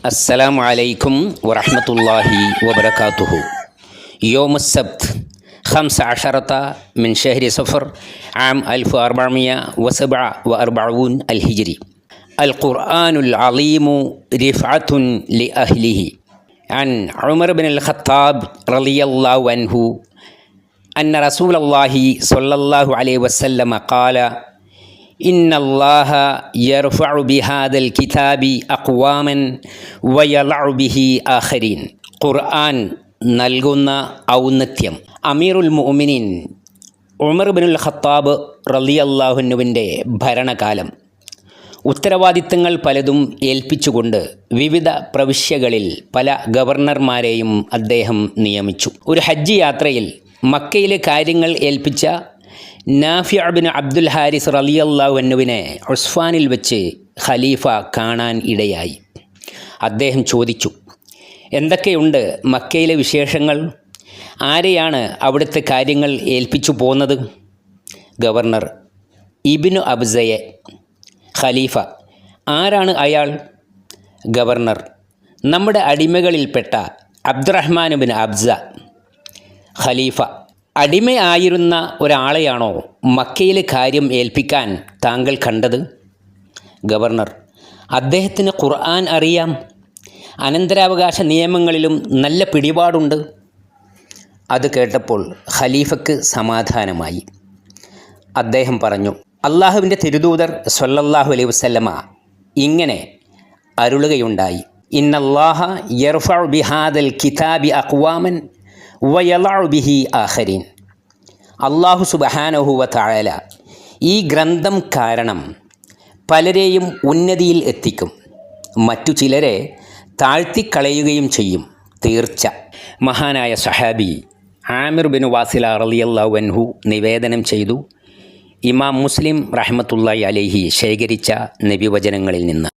السلام عليكم ورحمة الله وبركاته. يوم السبت 15 من شهر صفر عام 1447 الهجري. القرآن العظيم رفعة لأهله. عن عمر بن الخطاب رضي الله عنه أن رسول الله صلى الله عليه وسلم قال: إن الله يرفع بهذا الكتاب أقواما ويضع به آخرين. ഖുർആൻ നൽകുന്ന ഔന്നത്യം. അമീറുൽ മുഅ്മിനീൻ ഉമർ ബിനുൽ ഖത്താബ് റളിയല്ലാഹുവിൻ്റെ ഭരണകാലം. ഉത്തരവാദിത്തങ്ങൾ പലതും ഏൽപ്പിച്ചുകൊണ്ട് വിവിധ പ്രവിശ്യകളിൽ പല ഗവർണർമാരെയും അദ്ദേഹം നിയമിച്ചു. ഒരു ഹജ്ജ് യാത്രയിൽ മക്കയിലെ കാര്യങ്ങൾ ഏൽപ്പിച്ച നാഫിഅ ബിൻ അബ്ദുൽ ഹാരിസ് റളിയല്ലാഹു അൻഹുവിനെ ഉസ്ഫാനിൽ വെച്ച് ഖലീഫ കാണാൻ ഇടയായി. അദ്ദേഹം ചോദിച്ചു, എന്തൊക്കെയുണ്ട് മക്കയിലെ വിശേഷങ്ങൾ? ആരെയാണ് അവിടുത്തെ കാര്യങ്ങൾ ഏൽപ്പിച്ചു പോന്നത്? ഗവർണർ: ഇബ്നു അബ്സയെ. ഖലീഫ: ആരാണ് അയാൾ? ഗവർണർ: നമ്മുടെ അടിമകളിൽപ്പെട്ട അബ്ദുറഹ്മാൻ ബിൻ അബ്സ. ഖലീഫ: അടിമയായിരുന്ന ഒരാളെയാണോ മക്കയിലെ കാര്യം ഏൽപ്പിക്കാൻ താങ്കൾ കണ്ടത്? ഗവർണർ: അദ്ദേഹത്തിന് ഖുർആൻ അറിയാം, അനന്തരാവകാശ നിയമങ്ങളിലും നല്ല പിടിപാടുണ്ട്. അത് കേട്ടപ്പോൾ ഖലീഫയ്ക്ക് സമാധാനമായി. അദ്ദേഹം പറഞ്ഞു, അള്ളാഹുവിൻ്റെ തിരുദൂതർ സ്വല്ലല്ലാഹു അലൈഹി വസല്ലമ ഇങ്ങനെ അരുളുകയുണ്ടായി: ഇന്നല്ലാഹ യർഫഉ ബിഹാദൽ കിതാബി അഖ്വാമൻ വയളഉ ബിഹി ആഖരീൻ. അല്ലാഹു സുബ്ഹാനഹു വ തആല ഈ ഗ്രന്ഥം കാരണം പലരെയും ഉന്നതിയിൽ എത്തിക്കും, മറ്റു ചിലരെ താഴ്ത്തിക്കളയുകയും ചെയ്യും. തീർച്ച. മഹാനായ സഹാബി ആമിർ ബിൻ വാസില റളിയല്ലാഹു അൻഹു നിവേദനം ചെയ്തു. ഇമാം മുസ്ലിം റഹ്മത്തുള്ളാഹി അലൈഹി ശേഖരിച്ച നബിവചനങ്ങളിൽ നിന്ന്.